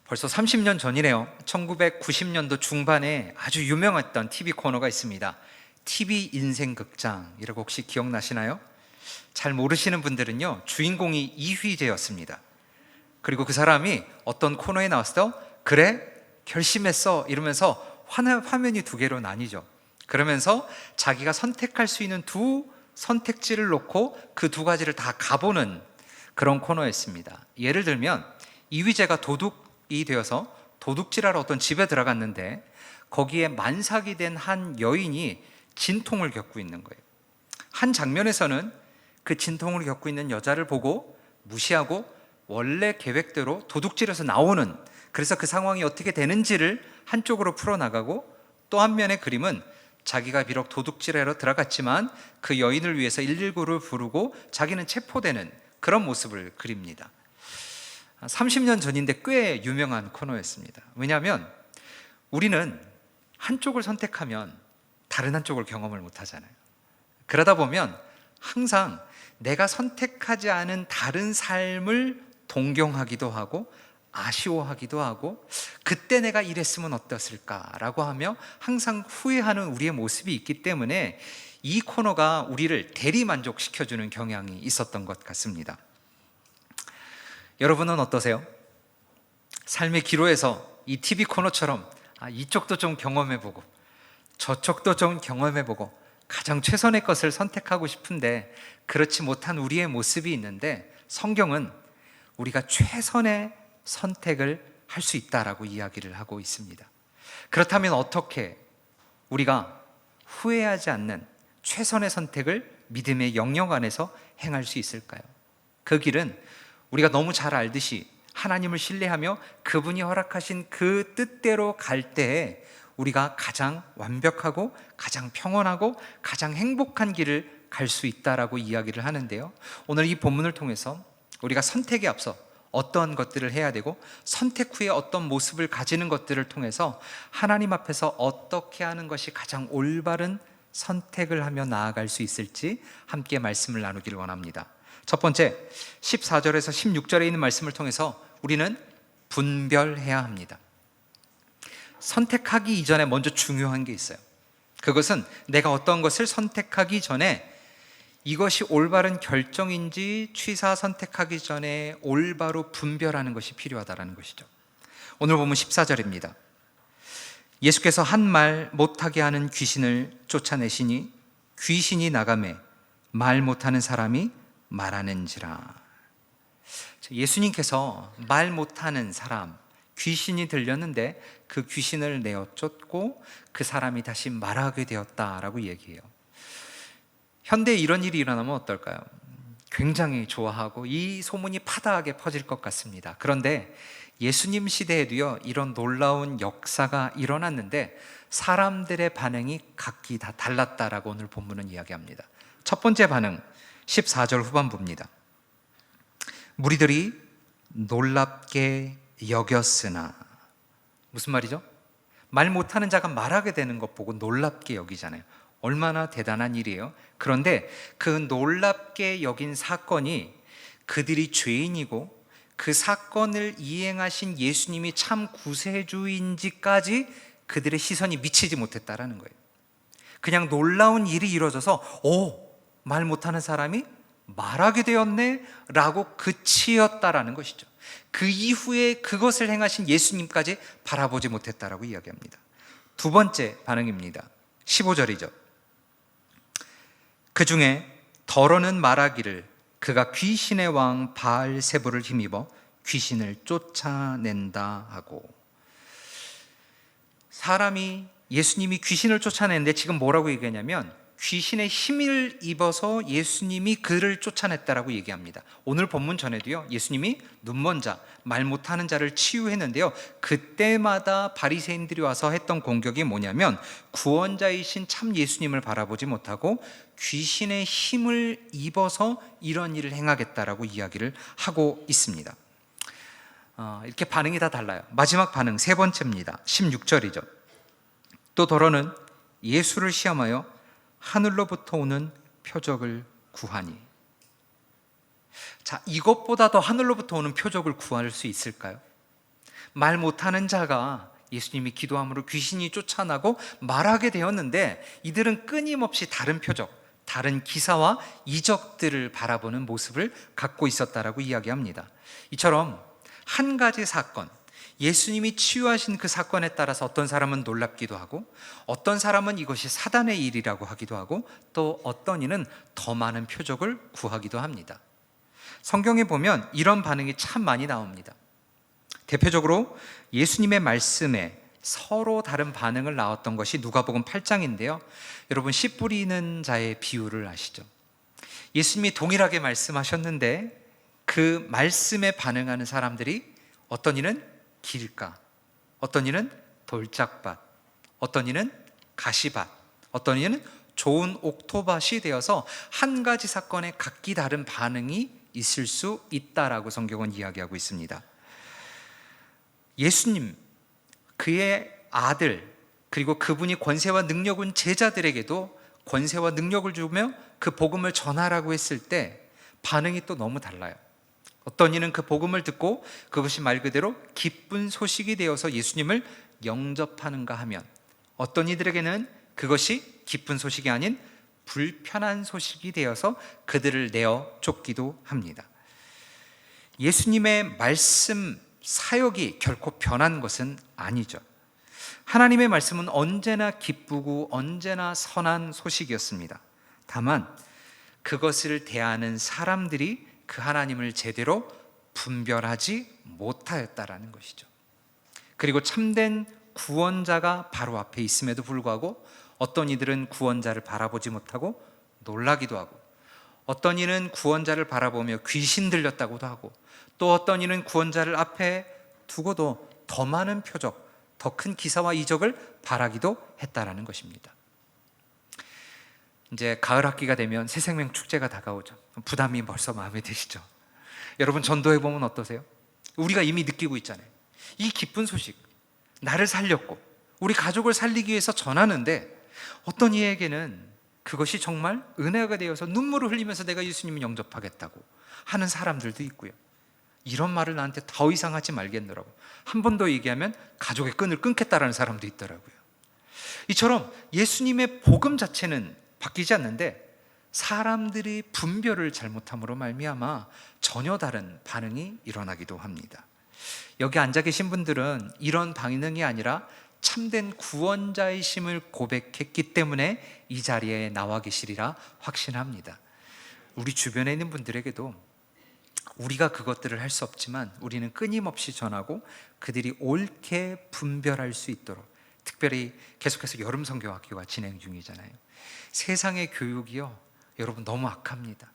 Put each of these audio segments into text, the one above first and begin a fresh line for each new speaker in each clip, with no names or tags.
벌써 30년 전이네요. 1990년도 중반에 아주 유명했던 TV 코너가 있습니다. TV 인생극장이라고 혹시 기억나시나요? 잘 모르시는 분들은요, 주인공이 이휘재였습니다. 그리고 그 사람이 어떤 코너에 나왔을 때 그래? 결심했어? 이러면서 화면이 두 개로 나뉘죠. 그러면서 자기가 선택할 수 있는 두 선택지를 놓고 그 두 가지를 다 가보는 그런 코너였습니다. 예를 들면 이휘재가 도둑이 되어서 도둑질하러 어떤 집에 들어갔는데 거기에 만삭이 된 한 여인이 진통을 겪고 있는 거예요. 한 장면에서는 그 진통을 겪고 있는 여자를 보고 무시하고 원래 계획대로 도둑질에서 나오는, 그래서 그 상황이 어떻게 되는지를 한쪽으로 풀어나가고, 또 한 면의 그림은 자기가 비록 도둑질하러 들어갔지만 그 여인을 위해서 119를 부르고 자기는 체포되는 그런 모습을 그립니다. 30년 전인데 꽤 유명한 코너였습니다. 왜냐하면 우리는 한쪽을 선택하면 다른 한쪽을 경험을 못 하잖아요. 그러다 보면 항상 내가 선택하지 않은 다른 삶을 동경하기도 하고 아쉬워하기도 하고, 그때 내가 이랬으면 어땠을까라고 하며 항상 후회하는 우리의 모습이 있기 때문에 이 코너가 우리를 대리만족시켜주는 경향이 있었던 것 같습니다. 여러분은 어떠세요? 삶의 기로에서 이 TV 코너처럼 이쪽도 좀 경험해보고 저쪽도 좀 경험해보고 가장 최선의 것을 선택하고 싶은데 그렇지 못한 우리의 모습이 있는데, 성경은 우리가 최선의 선택을 할 수 있다라고 이야기를 하고 있습니다. 그렇다면 어떻게 우리가 후회하지 않는 최선의 선택을 믿음의 영역 안에서 행할 수 있을까요? 그 길은 우리가 너무 잘 알듯이 하나님을 신뢰하며 그분이 허락하신 그 뜻대로 갈 때에 우리가 가장 완벽하고 가장 평온하고 가장 행복한 길을 갈 수 있다라고 이야기를 하는데요, 오늘 이 본문을 통해서 우리가 선택에 앞서 어떤 것들을 해야 되고 선택 후에 어떤 모습을 가지는 것들을 통해서 하나님 앞에서 어떻게 하는 것이 가장 올바른 선택을 하며 나아갈 수 있을지 함께 말씀을 나누기를 원합니다. 첫 번째, 14절에서 16절에 있는 말씀을 통해서 우리는 분별해야 합니다. 선택하기 이전에 먼저 중요한 게 있어요. 그것은 내가 어떤 것을 선택하기 전에 이것이 올바른 결정인지 취사 선택하기 전에 올바로 분별하는 것이 필요하다는 것이죠. 오늘 보면 14절입니다. 예수께서 한 말 못하게 하는 귀신을 쫓아내시니 귀신이 나가매 말 못하는 사람이 말하는지라. 예수님께서 말 못하는 사람, 귀신이 들렸는데 그 귀신을 내어 쫓고 그 사람이 다시 말하게 되었다라고 얘기해요. 현대에 이런 일이 일어나면 어떨까요? 굉장히 좋아하고 이 소문이 파다하게 퍼질 것 같습니다. 그런데 예수님 시대에도요, 이런 놀라운 역사가 일어났는데 사람들의 반응이 각기 다 달랐다라고 오늘 본문은 이야기합니다. 첫 번째 반응, 14절 후반부입니다. 무리들이 놀랍게 여겼으나. 무슨 말이죠? 말 못하는 자가 말하게 되는 것 보고 놀랍게 여기잖아요. 얼마나 대단한 일이에요. 그런데 그 놀랍게 여긴 사건이 그들이 죄인이고 그 사건을 이행하신 예수님이 참 구세주인지까지 그들의 시선이 미치지 못했다라는 거예요. 그냥 놀라운 일이 이루어져서 말 못하는 사람이 말하게 되었네 라고 그치었다라는 것이죠. 그 이후에 그것을 행하신 예수님까지 바라보지 못했다라고 이야기합니다. 두 번째 반응입니다. 15절이죠. 그 중에 더러는 말하기를 그가 귀신의 왕 바알세불을 힘입어 귀신을 쫓아낸다 하고. 사람이, 예수님이 귀신을 쫓아내는데 지금 뭐라고 얘기하냐면 귀신의 힘을 입어서 예수님이 그를 쫓아냈다라고 얘기합니다. 오늘 본문 전에도요, 예수님이 눈먼 자, 말 못하는 자를 치유했는데요, 그때마다 바리새인들이 와서 했던 공격이 뭐냐면 구원자이신 참 예수님을 바라보지 못하고 귀신의 힘을 입어서 이런 일을 행하겠다라고 이야기를 하고 있습니다. 이렇게 반응이 다 달라요. 마지막 반응, 세 번째입니다. 16절이죠. 또 더러는 예수를 시험하여 하늘로부터 오는 표적을 구하니. 자, 이것보다 더 하늘로부터 오는 표적을 구할 수 있을까요? 말 못하는 자가 예수님이 기도함으로 귀신이 쫓아나고 말하게 되었는데, 이들은 끊임없이 다른 표적, 다른 기사와 이적들을 바라보는 모습을 갖고 있었다라고 이야기합니다. 이처럼 한 가지 사건, 예수님이 치유하신 그 사건에 따라서 어떤 사람은 놀랍기도 하고, 어떤 사람은 이것이 사단의 일이라고 하기도 하고, 또 어떤 이는 더 많은 표적을 구하기도 합니다. 성경에 보면 이런 반응이 참 많이 나옵니다. 대표적으로 예수님의 말씀에 서로 다른 반응을 나왔던 것이 누가복음 8장인데요. 여러분, 씨 뿌리는 자의 비유를 아시죠? 예수님이 동일하게 말씀하셨는데 그 말씀에 반응하는 사람들이 어떤 이는 길가, 어떤 이는 돌짝밭, 어떤 이는 가시밭, 어떤 이는 좋은 옥토밭이 되어서 한 가지 사건에 각기 다른 반응이 있을 수 있다라고 성경은 이야기하고 있습니다. 예수님, 그의 아들, 그리고 그분이 권세와 능력은 제자들에게도 권세와 능력을 주며 그 복음을 전하라고 했을 때 반응이 또 너무 달라요. 어떤 이는 그 복음을 듣고 그것이 말 그대로 기쁜 소식이 되어서 예수님을 영접하는가 하면, 어떤 이들에게는 그것이 기쁜 소식이 아닌 불편한 소식이 되어서 그들을 내어 쫓기도 합니다. 예수님의 말씀 사역이 결코 변한 것은 아니죠. 하나님의 말씀은 언제나 기쁘고 언제나 선한 소식이었습니다. 다만 그것을 대하는 사람들이 그 하나님을 제대로 분별하지 못하였다라는 것이죠. 그리고 참된 구원자가 바로 앞에 있음에도 불구하고 어떤 이들은 구원자를 바라보지 못하고 놀라기도 하고, 어떤 이는 구원자를 바라보며 귀신 들렸다고도 하고, 또 어떤 이는 구원자를 앞에 두고도 더 많은 표적, 더 큰 기사와 이적을 바라기도 했다라는 것입니다. 이제 가을 학기가 되면 새생명 축제가 다가오죠. 부담이 벌써 마음에 드시죠? 여러분, 전도해 보면 어떠세요? 우리가 이미 느끼고 있잖아요. 이 기쁜 소식, 나를 살렸고 우리 가족을 살리기 위해서 전하는데, 어떤 이에게는 그것이 정말 은혜가 되어서 눈물을 흘리면서 내가 예수님을 영접하겠다고 하는 사람들도 있고요. 이런 말을 나한테 더 이상 하지 말겠노라고 한 번 더 얘기하면 가족의 끈을 끊겠다라는 사람도 있더라고요. 이처럼 예수님의 복음 자체는 바뀌지 않는데 사람들이 분별을 잘못함으로 말미암아 전혀 다른 반응이 일어나기도 합니다. 여기 앉아 계신 분들은 이런 반응이 아니라 참된 구원자이심을 고백했기 때문에 이 자리에 나와 계시리라 확신합니다. 우리 주변에 있는 분들에게도 우리가 그것들을 할 수 없지만 우리는 끊임없이 전하고 그들이 옳게 분별할 수 있도록, 특별히 계속해서 여름 선교학교가 진행 중이잖아요. 세상의 교육이요, 여러분, 너무 악합니다.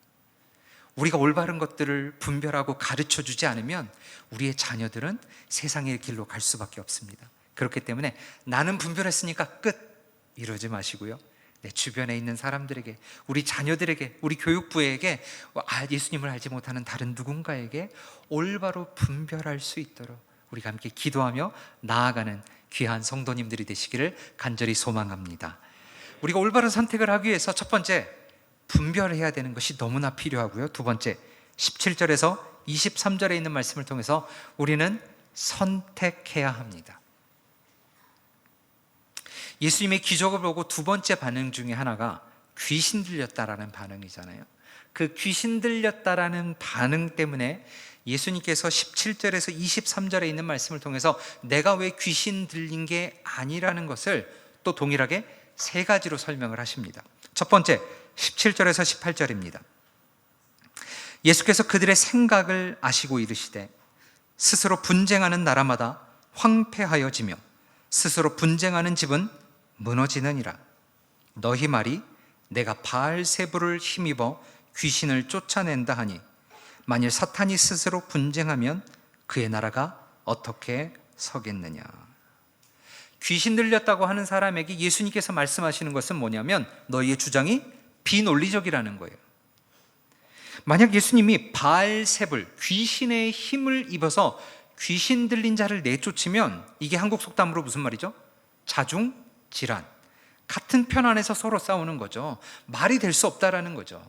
우리가 올바른 것들을 분별하고 가르쳐 주지 않으면 우리의 자녀들은 세상의 길로 갈 수밖에 없습니다. 그렇기 때문에 나는 분별했으니까 끝, 이러지 마시고요, 내 주변에 있는 사람들에게, 우리 자녀들에게, 우리 교육부에게, 예수님을 알지 못하는 다른 누군가에게 올바로 분별할 수 있도록 우리가 함께 기도하며 나아가는 귀한 성도님들이 되시기를 간절히 소망합니다. 우리가 올바른 선택을 하기 위해서 첫 번째, 분별해야 되는 것이 너무나 필요하고요. 두 번째, 17절에서 23절에 있는 말씀을 통해서 우리는 선택해야 합니다. 예수님의 기적을 보고 두 번째 반응 중에 하나가 귀신 들렸다라는 반응이잖아요. 그 귀신 들렸다라는 반응 때문에 예수님께서 17절에서 23절에 있는 말씀을 통해서 내가 왜 귀신 들린 게 아니라는 것을 또 동일하게 세 가지로 설명을 하십니다. 첫 번째, 17절에서 18절입니다. 예수께서 그들의 생각을 아시고 이르시되 스스로 분쟁하는 나라마다 황폐하여지며 스스로 분쟁하는 집은 무너지느니라. 너희 말이 내가 바알세불을 힘입어 귀신을 쫓아낸다 하니 만일 사탄이 스스로 분쟁하면 그의 나라가 어떻게 서겠느냐. 귀신 들렸다고 하는 사람에게 예수님께서 말씀하시는 것은 뭐냐면 너희의 주장이 비논리적이라는 거예요. 만약 예수님이 바알세불, 귀신의 힘을 입어서 귀신 들린 자를 내쫓으면 이게 한국 속담으로 무슨 말이죠? 자중질환, 같은 편 안에서 서로 싸우는 거죠. 말이 될 수 없다라는 거죠.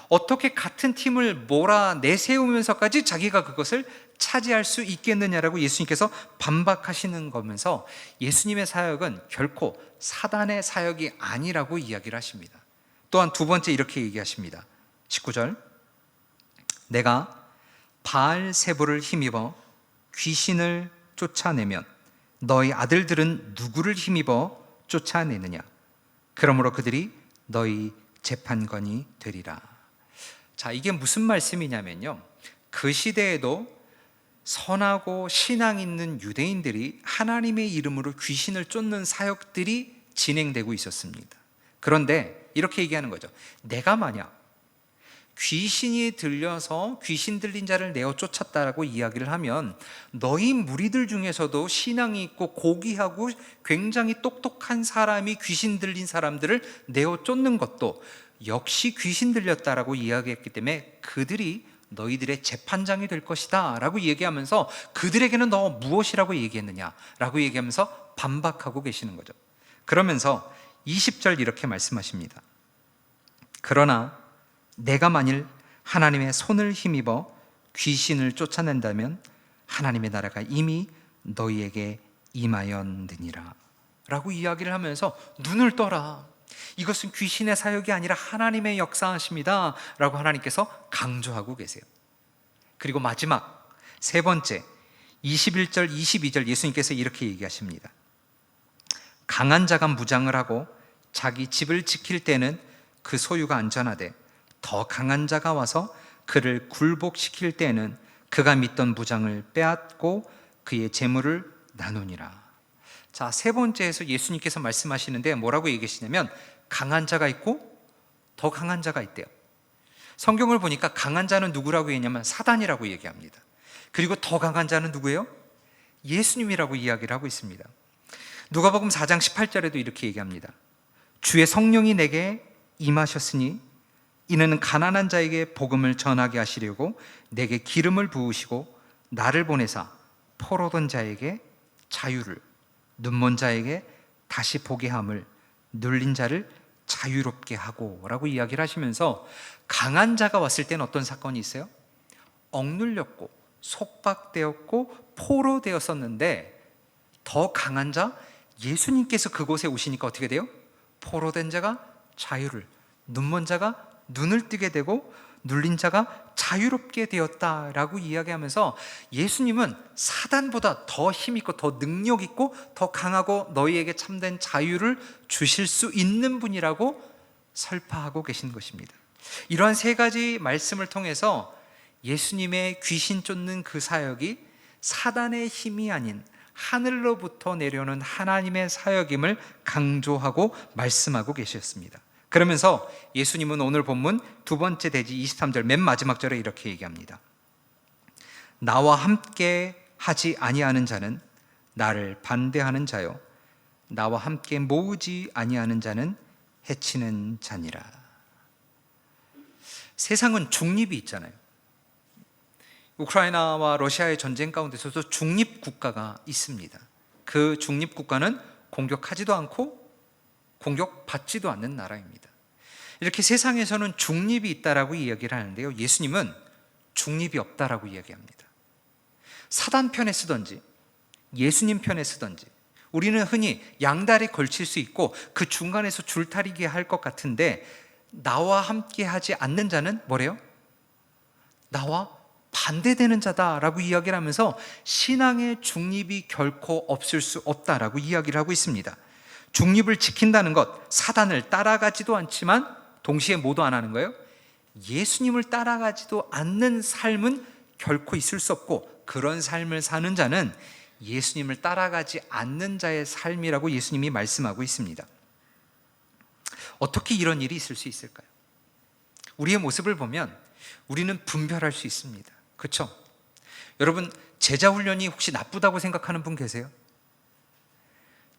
어떻게 같은 팀을 몰아내세우면서까지 자기가 그것을 차지할 수 있겠느냐라고 예수님께서 반박하시는 거면서 예수님의 사역은 결코 사단의 사역이 아니라고 이야기를 하십니다. 또한 두 번째 이렇게 얘기하십니다. 19절, 내가 바알세불을 힘입어 귀신을 쫓아내면 너희 아들들은 누구를 힘입어 쫓아내느냐? 그러므로 그들이 너희 재판관이 되리라. 자, 이게 무슨 말씀이냐면요, 그 시대에도 선하고 신앙 있는 유대인들이 하나님의 이름으로 귀신을 쫓는 사역들이 진행되고 있었습니다. 그런데 이렇게 얘기하는 거죠. 내가 만약 귀신이 들려서 귀신 들린 자를 내어 쫓았다라고 이야기를 하면 너희 무리들 중에서도 신앙이 있고 고귀하고 굉장히 똑똑한 사람이 귀신 들린 사람들을 내어 쫓는 것도 역시 귀신 들렸다라고 이야기했기 때문에 그들이 너희들의 재판장이 될 것이다 라고 얘기하면서 그들에게는 너 무엇이라고 얘기했느냐 라고 얘기하면서 반박하고 계시는 거죠. 그러면서 20절 이렇게 말씀하십니다. 그러나 내가 만일 하나님의 손을 힘입어 귀신을 쫓아낸다면 하나님의 나라가 이미 너희에게 임하였느니라 라고 이야기를 하면서 눈을 떠라, 이것은 귀신의 사역이 아니라 하나님의 역사하십니다 라고 하나님께서 강조하고 계세요. 그리고 마지막 세 번째 21절 22절 예수님께서 이렇게 얘기하십니다. 강한 자가 무장을 하고 자기 집을 지킬 때는 그 소유가 안전하되 더 강한 자가 와서 그를 굴복시킬 때에는 그가 믿던 무장을 빼앗고 그의 재물을 나누니라. 자, 세 번째에서 예수님께서 말씀하시는데 뭐라고 얘기하시냐면 강한 자가 있고 더 강한 자가 있대요. 성경을 보니까 강한 자는 누구라고 얘기하냐면 사단이라고 얘기합니다. 그리고 더 강한 자는 누구예요? 예수님이라고 이야기를 하고 있습니다. 누가복음 4장 18절에도 이렇게 얘기합니다. 주의 성령이 내게 임하셨으니 이는 가난한 자에게 복음을 전하게 하시려고 내게 기름을 부으시고 나를 보내사 포로된 자에게 자유를, 눈먼 자에게 다시 보게 함을, 눌린 자를 자유롭게 하고 라고 이야기를 하시면서 강한 자가 왔을 때는 어떤 사건이 있어요? 억눌렸고 속박되었고 포로되었었는데 더 강한 자 예수님께서 그곳에 오시니까 어떻게 돼요? 포로된 자가 자유를, 눈먼 자가 눈을 뜨게 되고 눌린 자가 자유롭게 되었다라고 이야기하면서 예수님은 사단보다 더 힘있고 더 능력있고 더 강하고 너희에게 참된 자유를 주실 수 있는 분이라고 설파하고 계신 것입니다. 이러한 세 가지 말씀을 통해서 예수님의 귀신 쫓는 그 사역이 사단의 힘이 아닌 하늘로부터 내려오는 하나님의 사역임을 강조하고 말씀하고 계셨습니다. 그러면서 예수님은 오늘 본문 두 번째 대지 23절 맨 마지막 절에 이렇게 얘기합니다. 나와 함께 하지 아니하는 자는 나를 반대하는 자요 나와 함께 모으지 아니하는 자는 해치는 자니라. 세상은 중립이 있잖아요. 우크라이나와 러시아의 전쟁 가운데서도 중립국가가 있습니다. 그 중립국가는 공격하지도 않고 공격받지도 않는 나라입니다. 이렇게 세상에서는 중립이 있다라고 이야기를 하는데요, 예수님은 중립이 없다라고 이야기합니다. 사단 편에 쓰든지 예수님 편에 쓰든지 우리는 흔히 양다리 걸칠 수 있고 그 중간에서 줄타리기 할 것 같은데 나와 함께 하지 않는 자는 뭐래요? 나와 반대되는 자다라고 이야기를 하면서 신앙의 중립이 결코 없을 수 없다라고 이야기를 하고 있습니다. 중립을 지킨다는 것, 사단을 따라가지도 않지만 동시에 뭐도 안 하는 거예요? 예수님을 따라가지도 않는 삶은 결코 있을 수 없고 그런 삶을 사는 자는 예수님을 따라가지 않는 자의 삶이라고 예수님이 말씀하고 있습니다. 어떻게 이런 일이 있을 수 있을까요? 우리의 모습을 보면 우리는 분별할 수 있습니다. 그렇죠? 여러분, 제자 훈련이 혹시 나쁘다고 생각하는 분 계세요?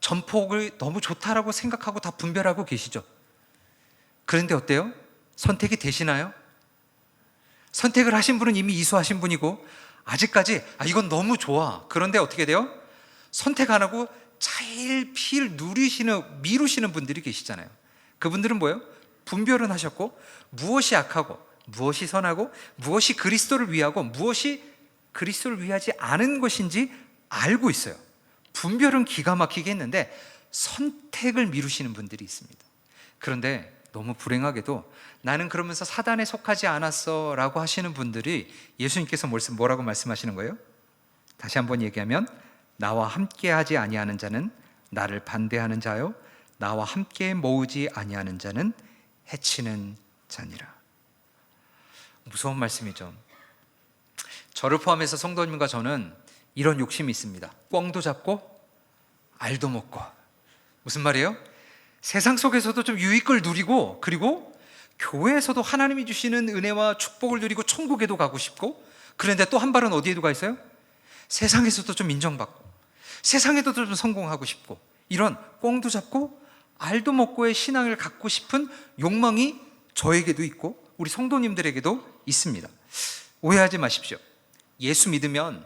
전폭을 너무 좋다라고 생각하고 다 분별하고 계시죠? 그런데 어때요? 선택이 되시나요? 선택을 하신 분은 이미 이수하신 분이고 아직까지 이건 너무 좋아. 그런데 어떻게 돼요? 선택 안 하고 차일피일 미루시는 분들이 계시잖아요. 그분들은 뭐예요? 분별은 하셨고 무엇이 악하고 무엇이 선하고 무엇이 그리스도를 위하고 무엇이 그리스도를 위하지 않은 것인지 알고 있어요. 분별은 기가 막히게 했는데 선택을 미루시는 분들이 있습니다. 그런데 너무 불행하게도 나는 그러면서 사단에 속하지 않았어 라고 하시는 분들이 예수님께서 뭐라고 말씀하시는 거예요? 다시 한번 얘기하면 나와 함께 하지 아니하는 자는 나를 반대하는 자요 나와 함께 모으지 아니하는 자는 해치는 자니라. 무서운 말씀이죠. 저를 포함해서 성도님과 저는 이런 욕심이 있습니다. 꿩도 잡고 알도 먹고. 무슨 말이에요? 세상 속에서도 좀 유익을 누리고, 그리고 교회에서도 하나님이 주시는 은혜와 축복을 누리고 천국에도 가고 싶고, 그런데 또 한 발은 어디에도 가 있어요? 세상에서도 좀 인정받고 세상에도 좀 성공하고 싶고, 이런 꿩도 잡고 알도 먹고의 신앙을 갖고 싶은 욕망이 저에게도 있고 우리 성도님들에게도 있습니다. 오해하지 마십시오. 예수 믿으면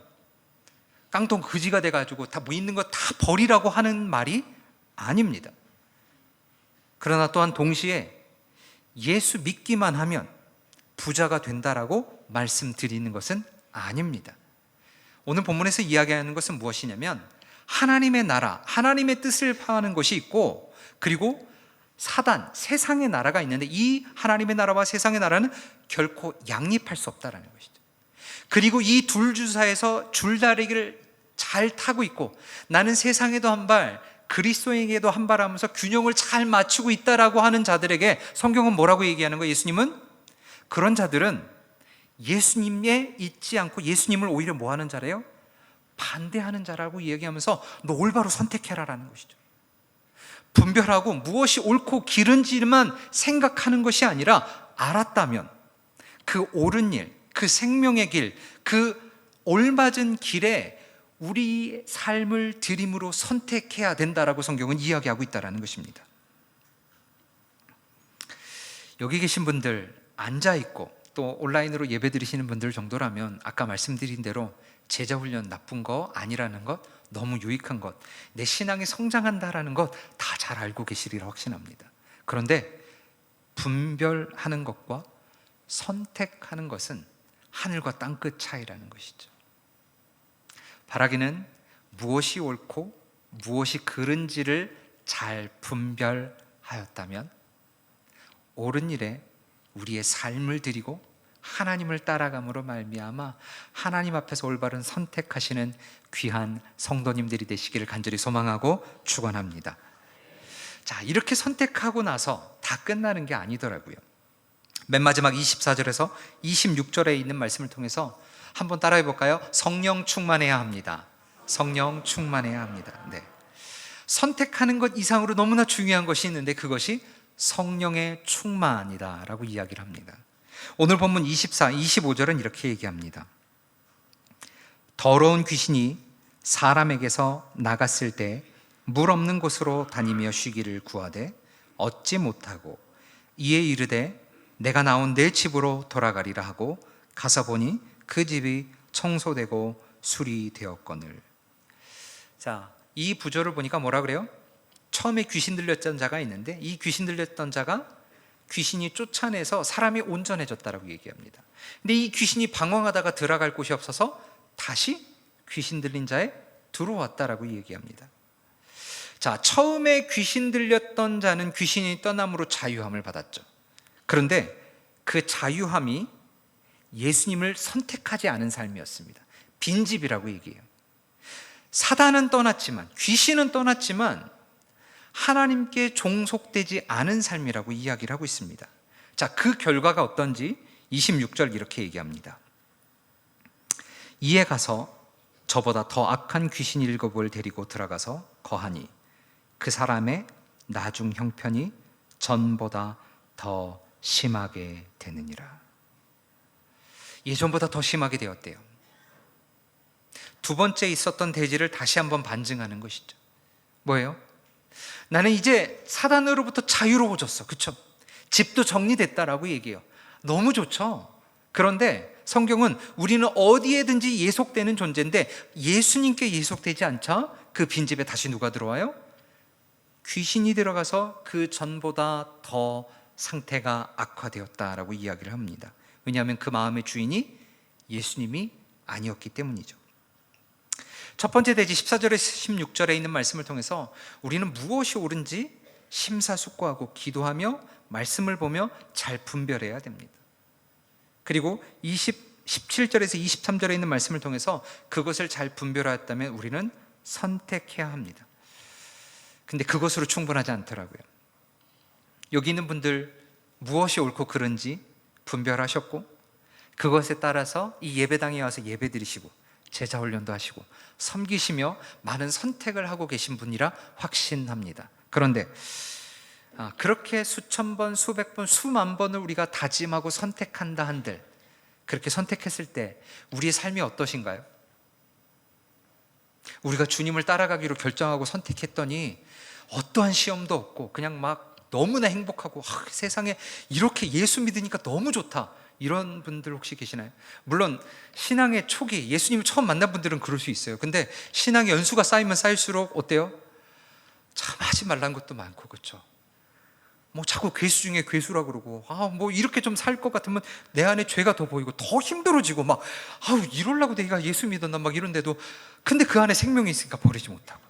깡통 그지가 돼가지고 다 뭐 있는 거 다 버리라고 하는 말이 아닙니다. 그러나 또한 동시에 예수 믿기만 하면 부자가 된다라고 말씀드리는 것은 아닙니다. 오늘 본문에서 이야기하는 것은 무엇이냐면 하나님의 나라, 하나님의 뜻을 파하는 것이 있고, 그리고 사단, 세상의 나라가 있는데 이 하나님의 나라와 세상의 나라는 결코 양립할 수 없다는 것이죠. 그리고 이 둘 주사에서 줄다리기를 잘 타고 있고 나는 세상에도 한 발, 그리스도에게도 한 발 하면서 균형을 잘 맞추고 있다라고 하는 자들에게 성경은 뭐라고 얘기하는 거예요? 예수님은 그런 자들은 예수님에 있지 않고 예수님을 오히려 뭐 하는 자래요? 반대하는 자라고 얘기하면서 너 올바로 선택해라라는 것이죠. 분별하고 무엇이 옳고 기른지만 생각하는 것이 아니라 알았다면 그 옳은 일, 그 생명의 길, 그 올맞은 길에 우리 삶을 드림으로 선택해야 된다라고 성경은 이야기하고 있다는 것입니다. 여기 계신 분들 앉아있고 또 온라인으로 예배 드리시는 분들 정도라면 아까 말씀드린 대로 제자훈련 나쁜 거 아니라는 것, 너무 유익한 것, 내 신앙이 성장한다라는 것 다 잘 알고 계시리라 확신합니다. 그런데 분별하는 것과 선택하는 것은 하늘과 땅끝 차이라는 것이죠. 바라기는 무엇이 옳고 무엇이 그른지를 잘 분별하였다면 옳은 일에 우리의 삶을 드리고 하나님을 따라감으로 말미암아 하나님 앞에서 올바른 선택하시는 귀한 성도님들이 되시기를 간절히 소망하고 축원합니다. 자, 이렇게 선택하고 나서 다 끝나는 게 아니더라고요. 맨 마지막 24절에서 26절에 있는 말씀을 통해서 한번 따라해 볼까요? 성령 충만해야 합니다. 성령 충만해야 합니다. 네. 선택하는 것 이상으로 너무나 중요한 것이 있는데 그것이 성령의 충만이다 라고 이야기를 합니다. 오늘 본문 24, 25절은 이렇게 얘기합니다. 더러운 귀신이 사람에게서 나갔을 때 물 없는 곳으로 다니며 쉬기를 구하되 얻지 못하고 이에 이르되 내가 나온 내 집으로 돌아가리라 하고 가서 보니 그 집이 청소되고 수리되었거늘. 자, 이 구절을 보니까 뭐라 그래요? 처음에 귀신 들렸던 자가 있는데 이 귀신 들렸던 자가 귀신이 쫓아내서 사람이 온전해졌다라고 얘기합니다. 근데 이 귀신이 방황하다가 들어갈 곳이 없어서 다시 귀신 들린 자에 들어왔다라고 얘기합니다. 자, 처음에 귀신 들렸던 자는 귀신이 떠남으로 자유함을 받았죠. 그런데 그 자유함이 예수님을 선택하지 않은 삶이었습니다. 빈집이라고 얘기해요. 사단은 떠났지만, 귀신은 떠났지만 하나님께 종속되지 않은 삶이라고 이야기를 하고 있습니다. 자, 그 결과가 어떤지 26절 이렇게 얘기합니다. 이에 가서 저보다 더 악한 귀신 7을 데리고 들어가서 거하니 그 사람의 나중 형편이 전보다 더 심하게 되느니라. 예전보다 더 심하게 되었대요. 두 번째 있었던 대지를 다시 한번 반증하는 것이죠. 뭐예요? 나는 이제 사단으로부터 자유로워졌어. 그쵸? 집도 정리됐다라고 얘기해요. 너무 좋죠? 그런데 성경은 우리는 어디에든지 예속되는 존재인데 예수님께 예속되지 않자 그 빈집에 다시 누가 들어와요? 귀신이 들어가서 그 전보다 더 상태가 악화되었다라고 이야기를 합니다. 왜냐하면 그 마음의 주인이 예수님이 아니었기 때문이죠. 첫 번째 대지 14절에서 16절에 있는 말씀을 통해서 우리는 무엇이 옳은지 심사숙고하고 기도하며 말씀을 보며 잘 분별해야 됩니다. 그리고 17절에서 23절에 있는 말씀을 통해서 그것을 잘 분별하였다면 우리는 선택해야 합니다. 근데 그것으로 충분하지 않더라고요. 여기 있는 분들 무엇이 옳고 그른지 분별하셨고 그것에 따라서 이 예배당에 와서 예배 드리시고 제자 훈련도 하시고 섬기시며 많은 선택을 하고 계신 분이라 확신합니다. 그런데 그렇게 수천 번, 수백 번, 수만 번을 우리가 다짐하고 선택한다 한들 그렇게 선택했을 때 우리의 삶이 어떠신가요? 우리가 주님을 따라가기로 결정하고 선택했더니 어떠한 시험도 없고 그냥 막 너무나 행복하고 세상에 이렇게 예수 믿으니까 너무 좋다, 이런 분들 혹시 계시나요? 물론 신앙의 초기 예수님을 처음 만난 분들은 그럴 수 있어요. 근데 신앙의 연수가 쌓이면 쌓일수록 어때요? 참 하지 말란 것도 많고, 그렇죠? 뭐 자꾸 괴수 중에 괴수라 그러고 뭐 이렇게 좀 살 것 같으면 내 안에 죄가 더 보이고 더 힘들어지고 막 이러려고 내가 예수 믿었나 막 이런데도 근데 그 안에 생명이 있으니까 버리지 못하고,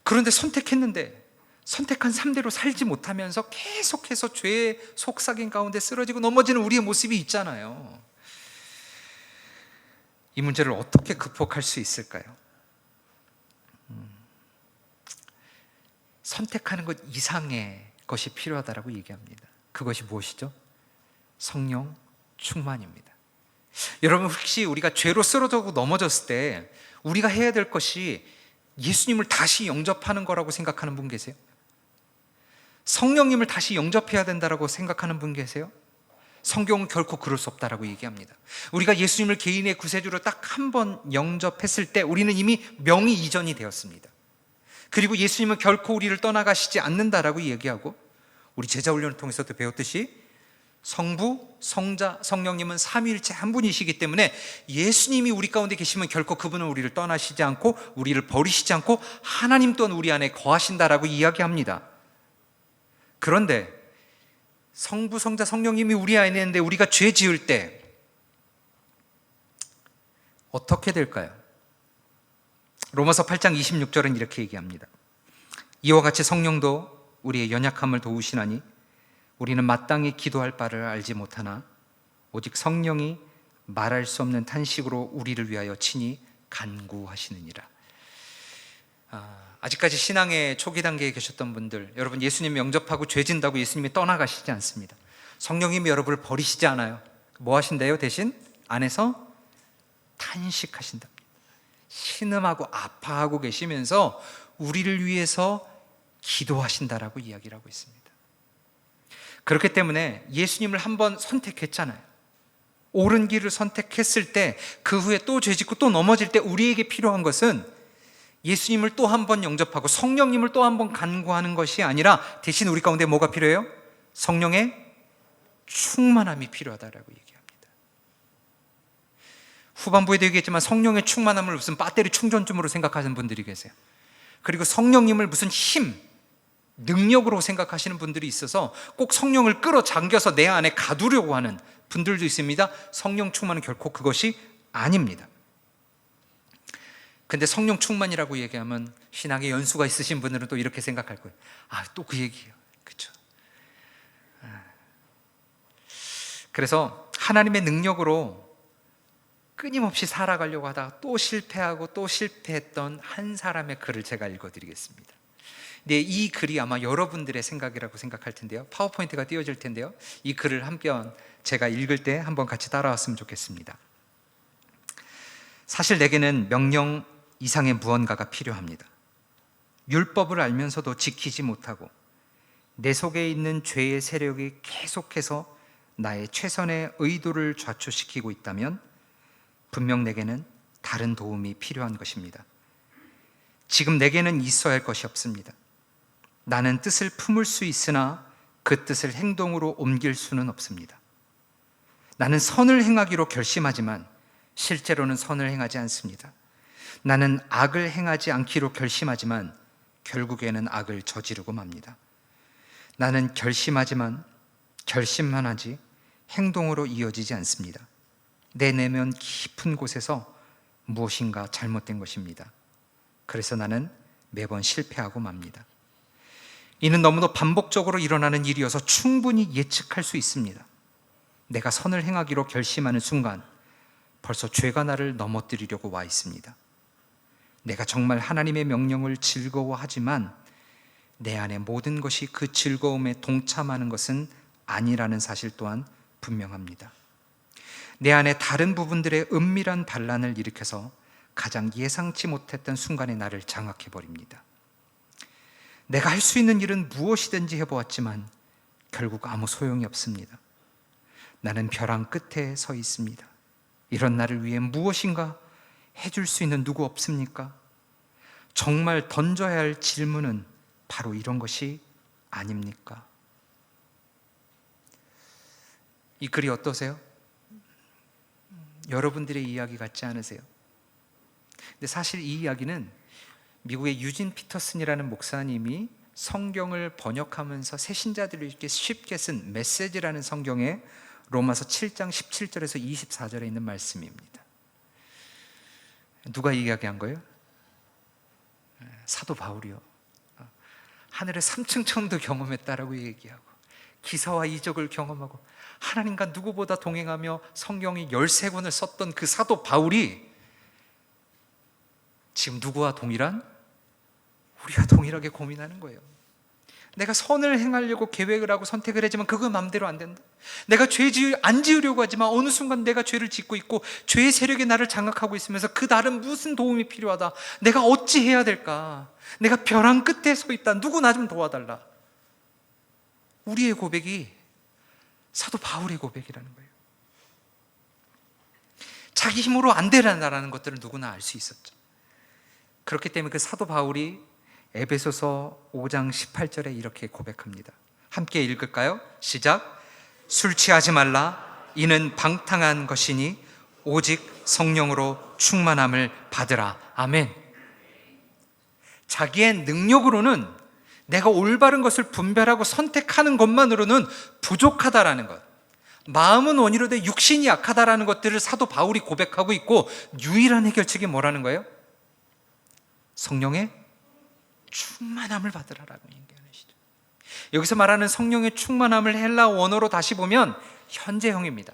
그런데 선택했는데 선택한 삶대로 살지 못하면서 계속해서 죄의 속삭임 가운데 쓰러지고 넘어지는 우리의 모습이 있잖아요. 이 문제를 어떻게 극복할 수 있을까요? 선택하는 것 이상의 것이 필요하다고 얘기합니다. 그것이 무엇이죠? 성령 충만입니다. 여러분, 혹시 우리가 죄로 쓰러져고 넘어졌을 때 우리가 해야 될 것이 예수님을 다시 영접하는 거라고 생각하는 분 계세요? 성령님을 다시 영접해야 된다고 생각하는 분 계세요? 성경은 결코 그럴 수 없다라고 얘기합니다. 우리가 예수님을 개인의 구세주로 딱 한 번 영접했을 때 우리는 이미 명의 이전이 되었습니다. 그리고 예수님은 결코 우리를 떠나가시지 않는다라고 얘기하고, 우리 제자훈련을 통해서도 배웠듯이 성부, 성자, 성령님은 삼위일체 한 분이시기 때문에 예수님이 우리 가운데 계시면 결코 그분은 우리를 떠나시지 않고 우리를 버리시지 않고 하나님 또한 우리 안에 거하신다라고 이야기합니다. 그런데 성부, 성자, 성령님이 우리 안에 있는데 우리가 죄 지을 때 어떻게 될까요? 로마서 8장 26절은 이렇게 얘기합니다. 이와 같이 성령도 우리의 연약함을 도우시나니 우리는 마땅히 기도할 바를 알지 못하나 오직 성령이 말할 수 없는 탄식으로 우리를 위하여 친히 간구하시느니라. 아직까지 신앙의 초기 단계에 계셨던 분들, 여러분, 예수님 영접하고 죄 진다고 예수님이 떠나가시지 않습니다. 성령님이 여러분을 버리시지 않아요. 뭐 하신대요? 대신 안에서 탄식하신답니다. 신음하고 아파하고 계시면서 우리를 위해서 기도하신다라고 이야기를 하고 있습니다. 그렇기 때문에 예수님을 한번 선택했잖아요. 옳은 길을 선택했을 때 그 후에 또 죄짓고 또 넘어질 때 우리에게 필요한 것은 예수님을 또 한 번 영접하고 성령님을 또 한 번 간구하는 것이 아니라 대신 우리 가운데 뭐가 필요해요? 성령의 충만함이 필요하다라고 얘기합니다. 후반부에도 얘기했지만 성령의 충만함을 무슨 배터리 충전점으로 생각하는 분들이 계세요. 그리고 성령님을 무슨 힘, 능력으로 생각하시는 분들이 있어서 꼭 성령을 끌어당겨서 내 안에 가두려고 하는 분들도 있습니다. 성령 충만은 결코 그것이 아닙니다. 근데 성령 충만이라고 얘기하면 신앙의 연수가 있으신 분들은 또 이렇게 생각할 거예요. 또 그 얘기예요. 그렇죠? 그래서 하나님의 능력으로 끊임없이 살아가려고 하다가 또 실패하고 또 실패했던 한 사람의 글을 제가 읽어드리겠습니다. 근데 이 글이 아마 여러분들의 생각이라고 생각할 텐데요. 파워포인트가 띄워질 텐데요. 이 글을 한편 제가 읽을 때 한번 같이 따라왔으면 좋겠습니다. 사실 내게는 명령 이상의 무언가가 필요합니다. 율법을 알면서도 지키지 못하고 내 속에 있는 죄의 세력이 계속해서 나의 최선의 의도를 좌초시키고 있다면 분명 내게는 다른 도움이 필요한 것입니다. 지금 내게는 있어야 할 것이 없습니다. 나는 뜻을 품을 수 있으나 그 뜻을 행동으로 옮길 수는 없습니다. 나는 선을 행하기로 결심하지만 실제로는 선을 행하지 않습니다. 나는 악을 행하지 않기로 결심하지만 결국에는 악을 저지르고 맙니다. 나는 결심하지만 결심만 하지 행동으로 이어지지 않습니다. 내 내면 깊은 곳에서 무엇인가 잘못된 것입니다. 그래서 나는 매번 실패하고 맙니다. 이는 너무도 반복적으로 일어나는 일이어서 충분히 예측할 수 있습니다. 내가 선을 행하기로 결심하는 순간 벌써 죄가 나를 넘어뜨리려고 와 있습니다. 내가 정말 하나님의 명령을 즐거워하지만 내 안에 모든 것이 그 즐거움에 동참하는 것은 아니라는 사실 또한 분명합니다. 내 안에 다른 부분들의 은밀한 반란을 일으켜서 가장 예상치 못했던 순간에 나를 장악해버립니다. 내가 할 수 있는 일은 무엇이든지 해보았지만 결국 아무 소용이 없습니다. 나는 벼랑 끝에 서 있습니다. 이런 나를 위해 무엇인가 해줄 수 있는 누구 없습니까? 정말 던져야 할 질문은 바로 이런 것이 아닙니까? 이 글이 어떠세요? 여러분들의 이야기 같지 않으세요? 근데 사실 이 이야기는 미국의 유진 피터슨이라는 목사님이 성경을 번역하면서 새신자들이 이렇게 쉽게 쓴 메시지라는 성경의 로마서 7장 17절에서 24절에 있는 말씀입니다. 누가 이야기한 거예요? 사도 바울이요. 하늘의 3층 천도 경험했다라고 얘기하고 기사와 이적을 경험하고 하나님과 누구보다 동행하며 성경이 13권을 썼던 그 사도 바울이 지금 누구와 동일한? 우리가 동일하게 고민하는 거예요. 내가 선을 행하려고 계획을 하고 선택을 하지만 그거 마음대로 안 된다. 내가 안 지으려고 하지만 어느 순간 내가 죄를 짓고 있고 죄의 세력이 나를 장악하고 있으면서 그 다른 무슨 도움이 필요하다. 내가 어찌 해야 될까? 내가 벼랑 끝에 서 있다. 누구 나 좀 도와달라. 우리의 고백이 사도 바울의 고백이라는 거예요. 자기 힘으로 안 되라는 것들을 누구나 알 수 있었죠. 그렇기 때문에 그 사도 바울이 에베소서 5장 18절에 이렇게 고백합니다. 함께 읽을까요? 시작. 술 취하지 말라. 이는 방탕한 것이니 오직 성령으로 충만함을 받으라. 아멘. 자기의 능력으로는 내가 올바른 것을 분별하고 선택하는 것만으로는 부족하다라는 것, 마음은 원이로되 육신이 약하다라는 것들을 사도 바울이 고백하고 있고, 유일한 해결책이 뭐라는 거예요? 성령의 충만함을 받으라라고 얘기하는 것이죠. 여기서 말하는 성령의 충만함을 헬라 원어로 다시 보면 현재형입니다.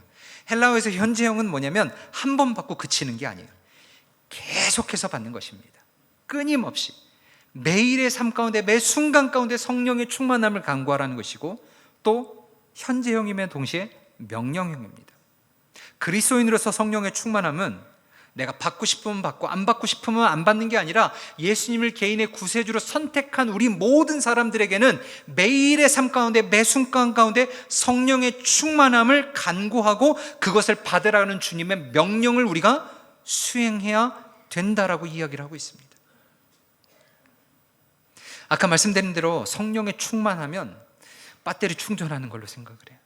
헬라어에서 현재형은 뭐냐면 한 번 받고 그치는 게 아니에요. 계속해서 받는 것입니다. 끊임없이 매일의 삶 가운데 매 순간 가운데 성령의 충만함을 간구하라는 것이고, 또 현재형이면 동시에 명령형입니다. 그리스도인으로서 성령의 충만함은 내가 받고 싶으면 받고 안 받고 싶으면 안 받는 게 아니라 예수님을 개인의 구세주로 선택한 우리 모든 사람들에게는 매일의 삶 가운데 매 순간 가운데 성령의 충만함을 간구하고 그것을 받으라는 주님의 명령을 우리가 수행해야 된다라고 이야기를 하고 있습니다. 아까 말씀드린 대로 성령의 충만하면 배터리 충전하는 걸로 생각을 해요.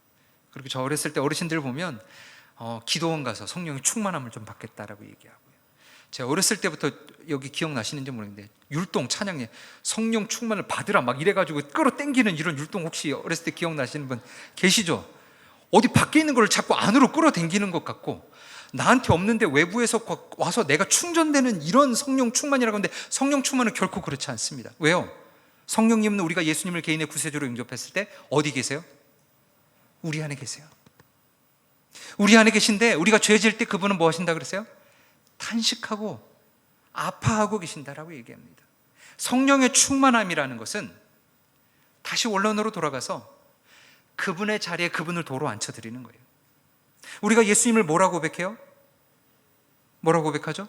그리고 저 어렸을 때 어르신들 보면 기도원 가서 성령의 충만함을 좀 받겠다라고 얘기하고요. 제가 어렸을 때부터 여기 기억나시는지 모르겠는데 율동 찬양에 성령 충만을 받으라 막 이래가지고 끌어당기는 이런 율동 혹시 어렸을 때 기억나시는 분 계시죠? 어디 밖에 있는 걸 자꾸 안으로 끌어당기는 것 같고 나한테 없는데 외부에서 와서 내가 충전되는 이런 성령 충만이라고 하는데 성령 충만은 결코 그렇지 않습니다. 왜요? 성령님은 우리가 예수님을 개인의 구세주로 영접했을 때 어디 계세요? 우리 안에 계세요. 우리 안에 계신데 우리가 죄 지을 때 그분은 뭐 하신다 그랬어요? 탄식하고 아파하고 계신다라고 얘기합니다. 성령의 충만함이라는 것은 다시 원론으로 돌아가서 그분의 자리에 그분을 도로 앉혀드리는 거예요. 우리가 예수님을 뭐라고 고백해요? 뭐라고 고백하죠?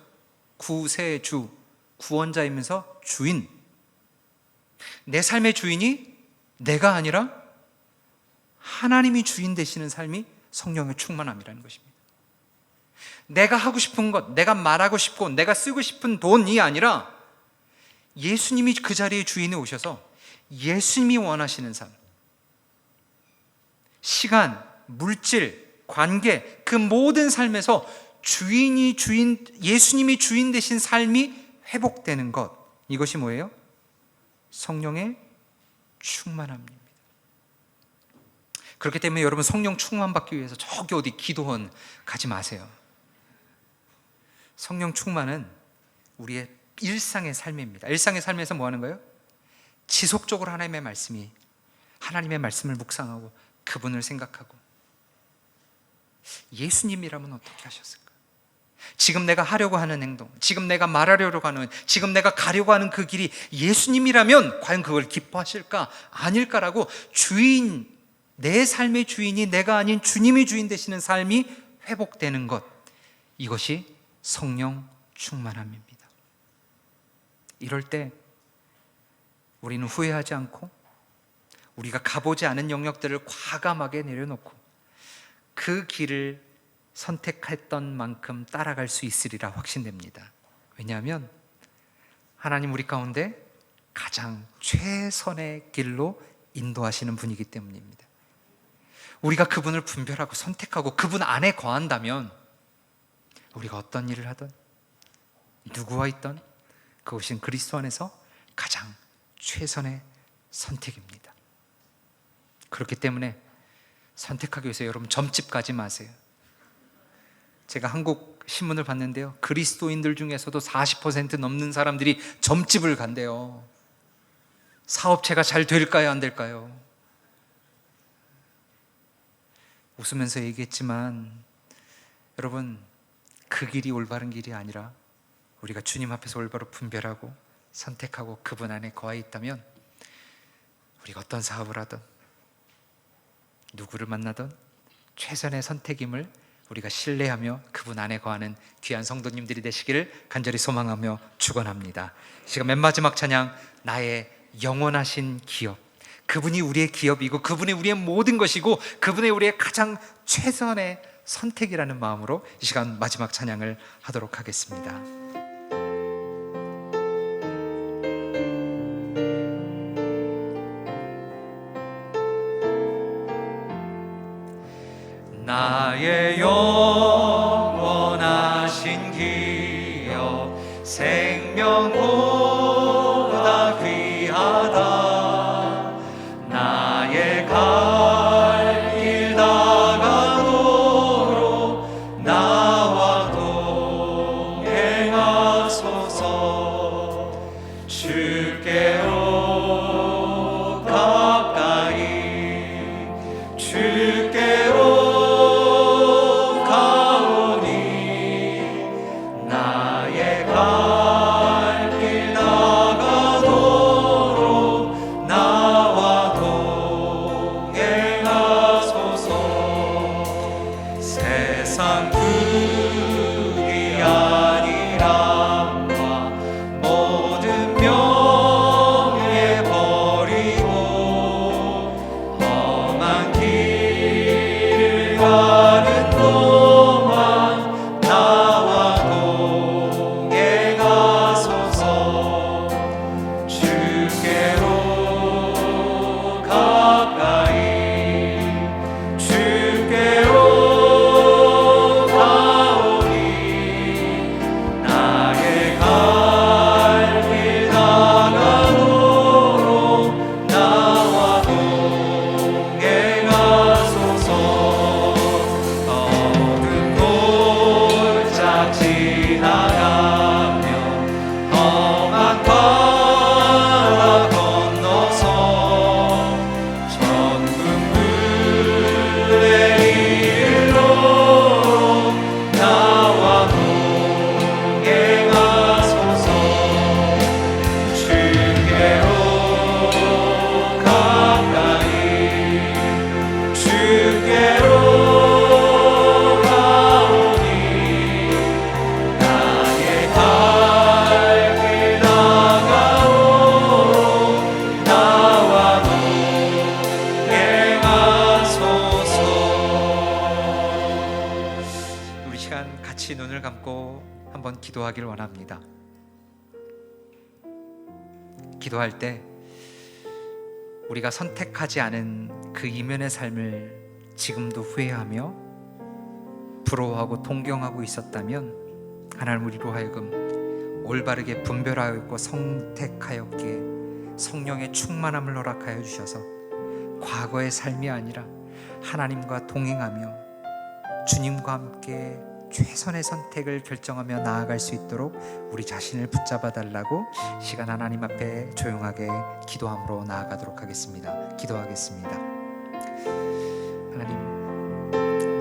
구세주, 구원자이면서 주인. 내 삶의 주인이 내가 아니라 하나님이 주인 되시는 삶이 성령의 충만함이라는 것입니다. 내가 하고 싶은 것, 내가 말하고 싶고 내가 쓰고 싶은 돈이 아니라 예수님이 그 자리에 주인에 오셔서 예수님이 원하시는 삶, 시간, 물질, 관계, 그 모든 삶에서 예수님이 주인 되신 삶이 회복되는 것, 이것이 뭐예요? 성령의 충만함입니다. 그렇기 때문에 여러분 성령 충만받기 위해서 저기 어디 기도원 가지 마세요. 성령 충만은 우리의 일상의 삶입니다. 일상의 삶에서 뭐 하는 거예요? 지속적으로 하나님의 말씀을 묵상하고 그분을 생각하고. 예수님이라면 어떻게 하셨을까? 지금 내가 하려고 하는 행동, 지금 내가 말하려고 하는, 지금 내가 가려고 하는 그 길이 예수님이라면 과연 그걸 기뻐하실까 아닐까라고, 내 삶의 주인이 내가 아닌 주님이 주인 되시는 삶이 회복되는 것, 이것이 성령 충만함입니다. 이럴 때 우리는 후회하지 않고 우리가 가보지 않은 영역들을 과감하게 내려놓고 그 길을 선택했던 만큼 따라갈 수 있으리라 확신됩니다. 왜냐하면 하나님 우리 가운데 가장 최선의 길로 인도하시는 분이기 때문입니다. 우리가 그분을 분별하고 선택하고 그분 안에 거한다면 우리가 어떤 일을 하든 누구와 있든 그것은 그리스도 안에서 가장 최선의 선택입니다. 그렇기 때문에 선택하기 위해서 여러분 점집 가지 마세요. 제가 한국 신문을 봤는데요, 그리스도인들 중에서도 40% 넘는 사람들이 점집을 간대요. 사업체가 잘 될까요, 안 될까요? 웃으면서 얘기했지만 여러분, 그 길이 올바른 길이 아니라 우리가 주님 앞에서 올바로 분별하고 선택하고 그분 안에 거해 있다면 우리가 어떤 사업을 하든 누구를 만나든 최선의 선택임을 우리가 신뢰하며 그분 안에 거하는 귀한 성도님들이 되시기를 간절히 소망하며 축원합니다. 시간 맨 마지막 찬양, 나의 영원하신 기업. 그분이 우리의 기업이고 그분이 우리의 모든 것이고 그분이 우리의 가장 최선의 선택이라는 마음으로 이 시간 마지막 찬양을 하도록 하겠습니다. 나의 영원하신 기업, 생명보다 귀하다. 나의 갈 길 다가도록 나와 동행하소서. 주께로 가까이, 주께로 같이 눈을 감고 한번 기도하길 원합니다. 기도할 때 우리가 선택하지 않은 그 이면의 삶을 지금도 후회하며 부러워하고 동경하고 있었다면 하나님 우리로 하여금 올바르게 분별하였고 선택하였기에 성령의 충만함을 허락하여 주셔서 과거의 삶이 아니라 하나님과 동행하며 주님과 함께 최선의 선택을 결정하며 나아갈 수 있도록 우리 자신을 붙잡아 달라고 시간 하나님 앞에 조용하게 기도함으로 나아가도록 하겠습니다. 기도하겠습니다. 하나님,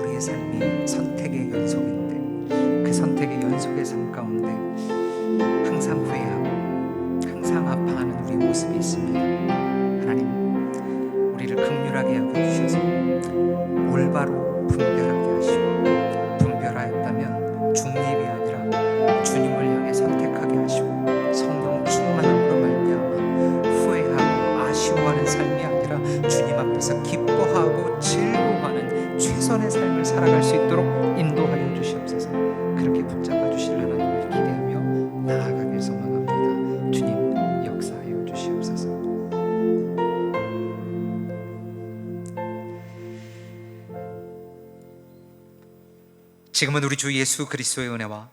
우리의 삶이 선택의 연속인데 그 선택의 연속의 삶 가운데 항상 후회하고 항상 아파하는 우리 모습이 있습니다. 하나님, 우리를 긍휼하게 여겨주셔서 올바로 분별하게 하시고, 분별하였다면 중립이 아니라 주님을 향해 선택하게 하시고, 성령 충만함으로 말미암아 후회하고 아쉬워하는 삶이 아니라 주님 앞에서 기뻐하고 즐거워하는 최선의 삶을 살아갈 수 있도록 인도하여 주시옵소서. 그렇게 붙잡아 주실 하나님을 기대하며 나아가길 소망합니다. 주님, 역사하여 주시옵소서. 지금은 우리 주 예수 그리스도의 은혜와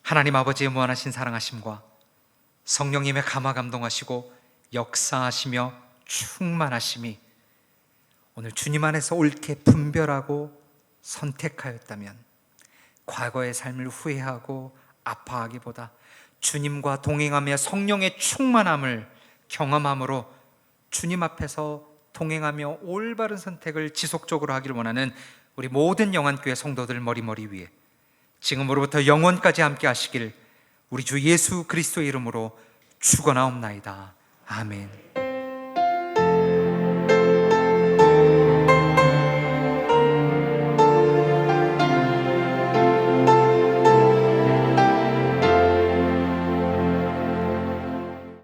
하나님 아버지의 무한하신 사랑하심과 성령님의 감화 감동하시고 역사하시며 충만하심이 오늘 주님 안에서 옳게 분별하고 선택하였다면 과거의 삶을 후회하고 아파하기보다 주님과 동행하며 성령의 충만함을 경험함으로 주님 앞에서 동행하며 올바른 선택을 지속적으로 하기를 원하는 우리 모든 영안교회 성도들 머리머리 위에 지금으로부터 영원까지 함께 하시길 우리 주 예수 그리스도의 이름으로 축원하옵나이다. 아멘.